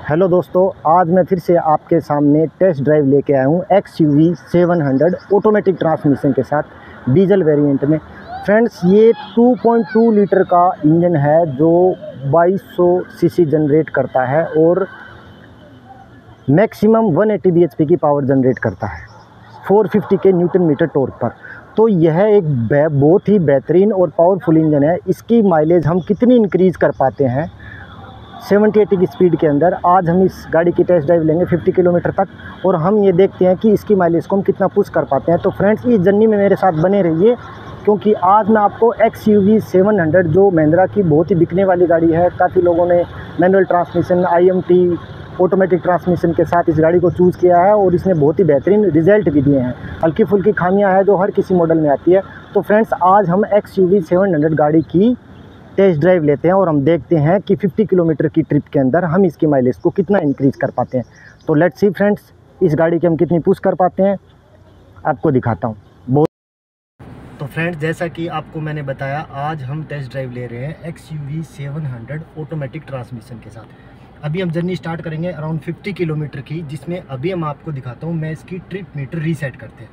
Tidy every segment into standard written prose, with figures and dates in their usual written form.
Hello दोस्तों, आज मैं फिर से आपके सामने टेस्ट ड्राइव लेके आया हूँ XUV 700 ऑटोमेटिक ट्रांसमिशन के साथ डीजल वेरिएंट में। फ्रेंड्स, ये 2.2 लीटर का इंजन है जो 2200 सीसी जनरेट करता है और मैक्सिमम 180 bhp की पावर जनरेट करता है 450 के न्यूटन मीटर टॉर्क पर। तो यह एक बहुत ही बेहतरीन और पावरफुल इंजन है। इसकी माइलेज हम कितनी इंक्रीज़ कर पाते हैं 70-80 की स्पीड के अंदर। आज हम इस गाड़ी की टेस्ट ड्राइव लेंगे 50 किलोमीटर तक और हम ये देखते हैं कि इसकी माइलेज को हम कितना पुश कर पाते हैं। तो फ्रेंड्स, इस जर्नी में मेरे साथ बने रहिए, क्योंकि आज मैं आपको XUV 700 जो महिंद्रा की बहुत ही बिकने वाली गाड़ी है, काफ़ी लोगों ने manual transmission IMT automatic transmission के साथ इस गाड़ी को चूज़ किया है और इसने बहुत ही बेहतरीन रिजल्ट भी दिए हैं। हल्की फुल्की खामियां हैं जो हर किसी मॉडल में आती है। तो फ्रेंड्स, आज हम XUV 700 गाड़ी की टेस्ट ड्राइव लेते हैं और हम देखते हैं कि 50 किलोमीटर की ट्रिप के अंदर हम इसकी माइलेज को कितना इंक्रीज़ कर पाते हैं। तो लेट्स सी फ्रेंड्स, इस गाड़ी की हम कितनी पुश कर पाते हैं, आपको दिखाता हूँ। तो फ्रेंड्स, जैसा कि आपको मैंने बताया, आज हम टेस्ट ड्राइव ले रहे हैं XUV 700 ऑटोमेटिक ट्रांसमिशन के साथ। अभी हम जर्नी स्टार्ट करेंगे अराउंड 50 किलोमीटर की, जिसमें अभी हम आपको दिखाता हूँ मैं इसकी ट्रिप मीटर रीसेट करते हैं।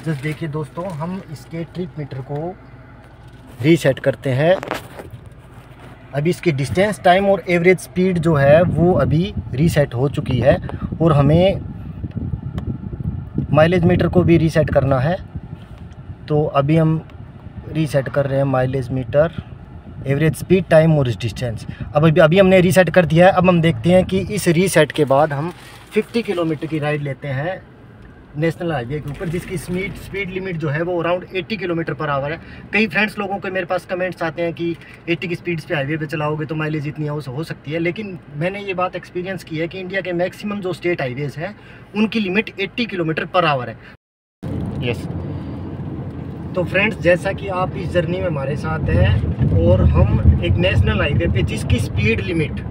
जस्ट देखिए दोस्तों, हम इसके ट्रिप मीटर को रीसेट करते हैं। अभी इसकी डिस्टेंस, टाइम और एवरेज स्पीड जो है वो अभी रीसेट हो चुकी है और हमें माइलेज मीटर को भी रीसेट करना है। तो अभी हम रीसेट कर रहे हैं mileage meter, average speed, time और डिस्टेंस। अभी हमने रीसेट कर दिया है। अब हम देखते हैं कि इस रीसेट के बाद हम 50 किलोमीटर की राइड लेते हैं नेशनल हाईवे के ऊपर, जिसकी स्पीड लिमिट जो है वो अराउंड 80 किलोमीटर पर आवर है। कई फ्रेंड्स लोगों के मेरे पास कमेंट्स आते हैं कि 80 की स्पीड पे हाईवे पे चलाओगे तो माइलेज इतनी हो सकती है, लेकिन मैंने ये बात एक्सपीरियंस की है कि इंडिया के मैक्सिमम जो स्टेट हाईवेज़ हैं उनकी लिमिट 80 किलोमीटर पर आवर है। यस। तो फ्रेंड्स, जैसा कि आप इस जर्नी में हमारे साथ हैं और हम एक नेशनल हाईवे पे जिसकी speed limit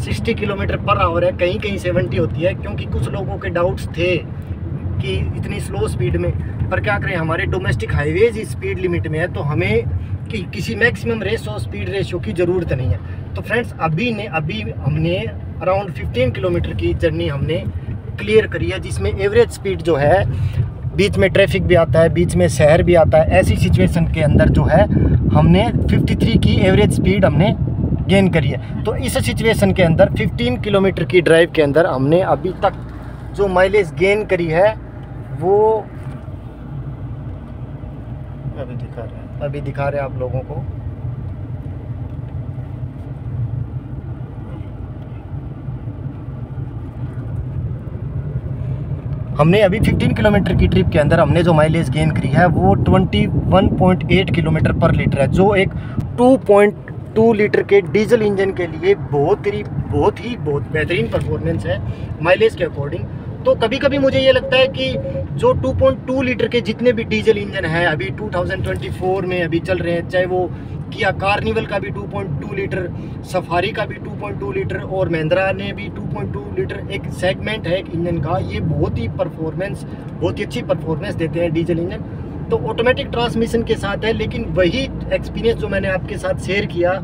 60 kilometre per hour है, कहीं कहीं 70 होती है, क्योंकि कुछ लोगों के डाउट्स थे कि इतनी स्लो स्पीड में, पर क्या करें, हमारे डोमेस्टिक हाईवेज इस स्पीड लिमिट में है, तो हमें किसी मैक्सिमम रेशो स्पीड रेशो की ज़रूरत नहीं है। तो फ्रेंड्स, अभी हमने अराउंड 15 किलोमीटर की जर्नी हमने क्लियर करी है, जिसमें एवरेज स्पीड जो है, बीच में ट्रैफिक भी आता है, बीच में शहर भी आता है, ऐसी सिचुएशन के अंदर जो है हमने 53 की एवरेज स्पीड हमने गेन करी है। तो इस सिचुएशन के अंदर 15 किलोमीटर की ड्राइव के अंदर हमने अभी तक जो माइलेज गेन करी है वो अभी दिखा रहे हैं आप लोगों को। हमने अभी 15 किलोमीटर की ट्रिप के अंदर हमने जो माइलेज गेन करी है वो 21.8 किलोमीटर पर लीटर है, जो एक 2.2 लीटर के डीजल इंजन के लिए बहुत बेहतरीन परफॉर्मेंस है माइलेज के अकॉर्डिंग। तो कभी कभी मुझे ये लगता है कि जो 2.2 लीटर के जितने भी डीजल इंजन हैं अभी 2024 में अभी चल रहे हैं, चाहे वो किया कार्निवल का भी 2.2 लीटर, सफारी का भी 2.2 लीटर और महिंद्रा ने भी 2.2 लीटर एक सेगमेंट है एक इंजन का, ये बहुत ही अच्छी परफॉर्मेंस देते हैं डीजल इंजन। तो ऑटोमेटिक ट्रांसमिशन के साथ है, लेकिन वही एक्सपीरियंस जो मैंने आपके साथ शेयर किया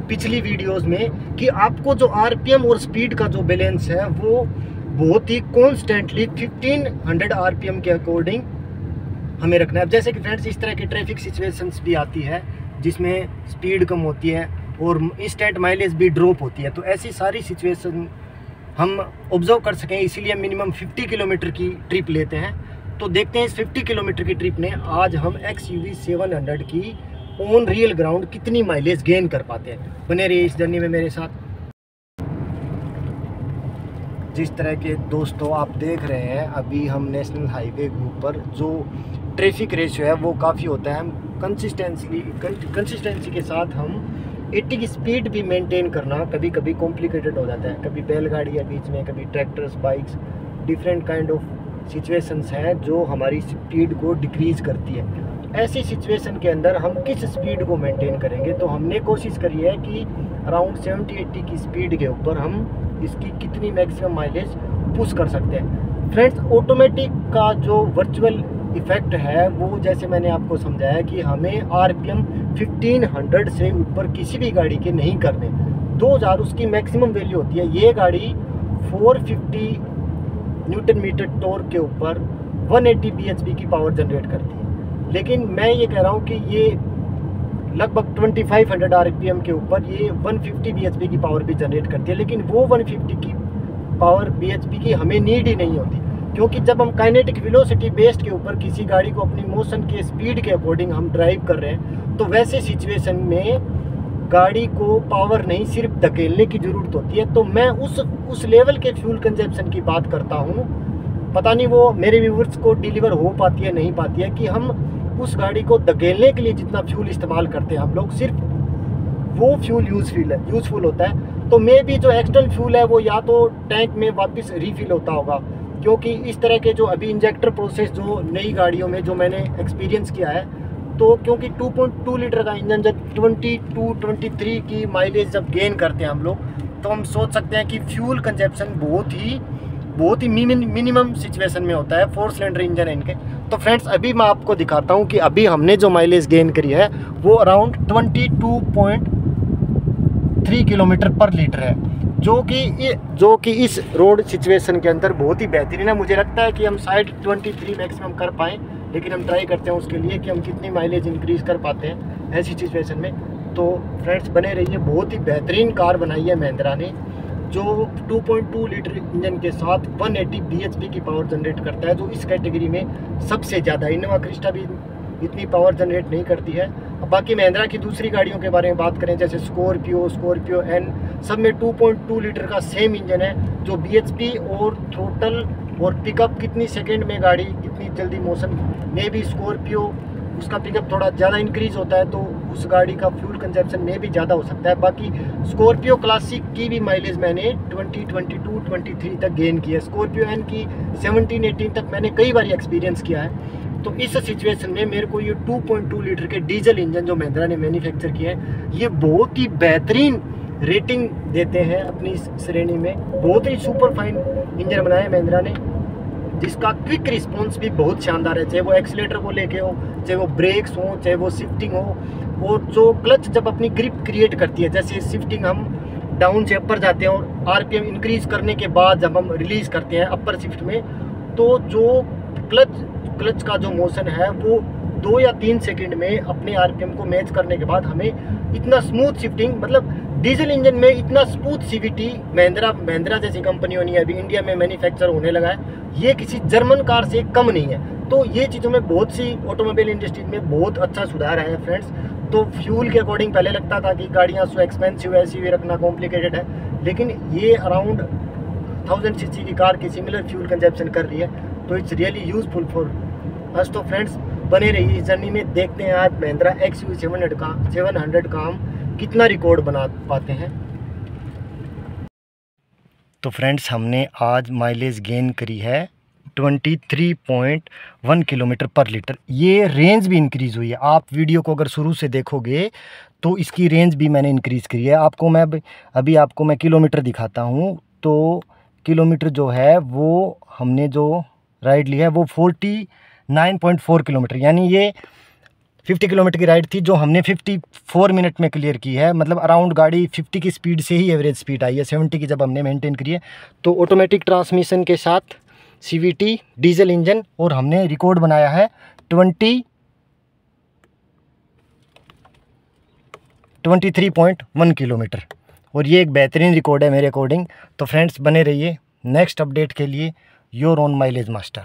पिछली वीडियोज़ में कि आपको जो RPM और स्पीड का जो बैलेंस है वो बहुत ही कॉन्स्टेंटली 1500 RPM के अकॉर्डिंग हमें रखना है। अब जैसे कि फ्रेंड्स, इस तरह की ट्रैफिक सिचुएशंस भी आती है जिसमें स्पीड कम होती है और इंस्टेंट माइलेज भी ड्रॉप होती है, तो ऐसी सारी सिचुएशन हम ऑब्जर्व कर सकें, इसीलिए मिनिमम 50 किलोमीटर की ट्रिप लेते हैं। तो देखते हैं इस 50 किलोमीटर की ट्रिप में आज हम XUV 700 की ऑन रियल ग्राउंड कितनी माइलेज गेन कर पाते हैं। बने रहिए इस जर्नी में मेरे साथ। जिस तरह के दोस्तों आप देख रहे हैं, अभी हम नेशनल हाईवे के ऊपर जो ट्रैफिक रेशियो है वो काफ़ी होता है। हम कंसिस्टेंसी के साथ हम 80 की स्पीड भी मेंटेन करना कभी कभी कॉम्प्लिकेटेड हो जाता है। कभी बैलगाड़ी है बीच में, कभी tractors, bikes, different kind of situations हैं जो हमारी स्पीड को डिक्रीज़ करती है। ऐसी सिचुएशन के अंदर हम किस स्पीड को मेंटेन करेंगे, तो हमने कोशिश करी है कि अराउंड 70-80 की स्पीड के ऊपर हम इसकी कितनी मैक्सिमम माइलेज पुश कर सकते हैं। फ्रेंड्स, ऑटोमेटिक का जो वर्चुअल इफ़ेक्ट है वो जैसे मैंने आपको समझाया कि हमें RPM 1500 से ऊपर किसी भी गाड़ी के नहीं करने। 2000 उसकी मैक्सिमम वैल्यू होती है। ये गाड़ी 450 न्यूटन मीटर टॉर्क के ऊपर 180 bhp की पावर जनरेट करती है। लेकिन मैं ये कह रहा हूँ कि ये लगभग 2500 RPM के ऊपर ये 150 bhp की पावर भी जनरेट करती है। लेकिन वो 150 की पावर bhp की हमें नीड ही नहीं होती, क्योंकि जब हम काइनेटिक वेलोसिटी बेस्ड के ऊपर किसी गाड़ी को अपनी मोशन के स्पीड के अकॉर्डिंग हम ड्राइव कर रहे हैं, तो वैसे सिचुएशन में गाड़ी को पावर नहीं सिर्फ धकेलने की ज़रूरत होती है। तो मैं उस लेवल के फ्यूल कंजप्शन की बात करता हूँ। पता नहीं वो मेरे व्यूवर्स को डिलीवर हो पाती है नहीं पाती है, कि हम उस गाड़ी को धकेलने के लिए जितना फ्यूल इस्तेमाल करते हैं हम लोग, सिर्फ वो फ्यूल यूज़फुल होता है। तो मे भी जो एक्सटर्नल फ्यूल है वो या तो टैंक में वापस रिफिल होता होगा, क्योंकि इस तरह के जो अभी इंजेक्टर प्रोसेस जो नई गाड़ियों में जो मैंने एक्सपीरियंस किया है, तो क्योंकि 2.2 लीटर का इंजन जब 22-23 की माइलेज जब गेन करते हैं हम लोग, तो हम सोच सकते हैं कि फ्यूल कंजप्शन बहुत ही मिनिमम सिचुएशन में होता है। 4 सिलेंडर इंजन है इनके। तो फ्रेंड्स अभी मैं आपको दिखाता हूँ कि अभी हमने जो माइलेज गेन करी है वो अराउंड 22.3 किलोमीटर पर लीटर है, जो कि इस रोड सिचुएशन के अंदर बहुत ही बेहतरीन है। मुझे लगता है कि हम शायद 23 मैक्सिमम कर पाएँ, लेकिन हम ट्राई करते हैं उसके लिए कि हम कितनी माइलेज इंक्रीज़ कर पाते हैं ऐसी सिचुएशन में। तो फ्रेंड्स बने रहिए, बहुत ही बेहतरीन कार बनाई है महिंद्रा ने, जो 2.2 लीटर इंजन के साथ 180 bhp की पावर जनरेट करता है, जो इस कैटेगरी में सबसे ज़्यादा। इनोवा क्रिस्टा भी इतनी पावर जनरेट नहीं करती है। अब बाकी महिंद्रा की दूसरी गाड़ियों के बारे में बात करें, जैसे स्कॉर्पियो एन, सब में 2.2 लीटर का सेम इंजन है, जो bhp और थ्रोटल और पिकअप कितनी सेकंड में गाड़ी कितनी जल्दी मोशन में भी स्कॉर्पियो उसका पिकअप थोड़ा ज़्यादा इंक्रीज़ होता है, तो उस गाड़ी का फ्यूल कंजप्शन में भी ज़्यादा हो सकता है। बाकी स्कॉर्पियो क्लासिक की भी माइलेज मैंने 22-23 तक गेन की है। स्कॉर्पियो एन की 17-18 तक मैंने कई बार एक्सपीरियंस किया है। तो इस सिचुएशन में मेरे को ये 2.2 लीटर के डीजल इंजन जो महिंद्रा ने मैन्युफैक्चर किए हैं, ये बहुत ही बेहतरीन रेटिंग देते हैं अपनी श्रेणी में। बहुत ही सुपर फाइन इंजन बनाया है महिंद्रा ने, जिसका क्विक रिस्पॉन्स भी बहुत शानदार है, चाहे वो एक्सीलेटर को लेके हो, चाहे वो ब्रेक्स हो, चाहे वो शिफ्टिंग हो। और जो क्लच जब अपनी ग्रिप क्रिएट करती है, जैसे शिफ्टिंग हम डाउन से अपर जाते हैं और आरपीएम इंक्रीज करने के बाद जब हम रिलीज करते हैं अपर शिफ्ट में, तो जो क्लच का जो मोशन है वो 2 या 3 सेकंड में अपने आरपीएम को मैच करने के बाद हमें इतना स्मूथ शिफ्टिंग, मतलब डीजल इंजन में इतना स्मूथ सीवीटी महिंद्रा जैसी कंपनियों ने अभी इंडिया में मैन्युफैक्चर होने लगा है, ये किसी जर्मन कार से कम नहीं है। तो ये चीज़ों में बहुत सी ऑटोमोबाइल इंडस्ट्री में बहुत अच्छा सुधार आया है फ्रेंड्स। तो फ्यूल के अकॉर्डिंग पहले लगता था कि गाड़ियाँ सो एक्सपेंसिव एसयूवी रखना कॉम्प्लिकेटेड है, लेकिन ये अराउंड 1000 cc की कार की सिमिलर फ्यूल कंजप्शन कर रही है, तो it's really useful for us. तो फ्रेंड्स बने रहिए इस जर्नी में, देखते हैं आज महिंद्रा XUV 700 का हम कितना रिकॉर्ड बना पाते हैं। तो फ्रेंड्स हमने आज माइलेज गेन करी है 23.1 किलोमीटर पर लीटर। ये रेंज भी इंक्रीज़ हुई है। आप वीडियो को अगर शुरू से देखोगे तो इसकी रेंज भी मैंने इंक्रीज़ करी है। आपको मैं अभी आपको मैं किलोमीटर दिखाता हूँ। तो किलोमीटर जो है वो हमने जो राइड ली है वो 49.4 किलोमीटर, यानी ये 50 किलोमीटर की राइड थी जो हमने 54 मिनट में क्लियर की है। मतलब अराउंड गाड़ी 50 की स्पीड से ही एवरेज स्पीड आई है, 70 की जब हमने मेंटेन करी है। तो ऑटोमेटिक ट्रांसमिशन के साथ CVT डीजल इंजन, और हमने रिकॉर्ड बनाया है 23.1 किलोमीटर, और ये एक बेहतरीन रिकॉर्ड है मेरे अकॉर्डिंग। तो फ्रेंड्स बने रहिए नेक्स्ट अपडेट के लिए। Your own mileage master.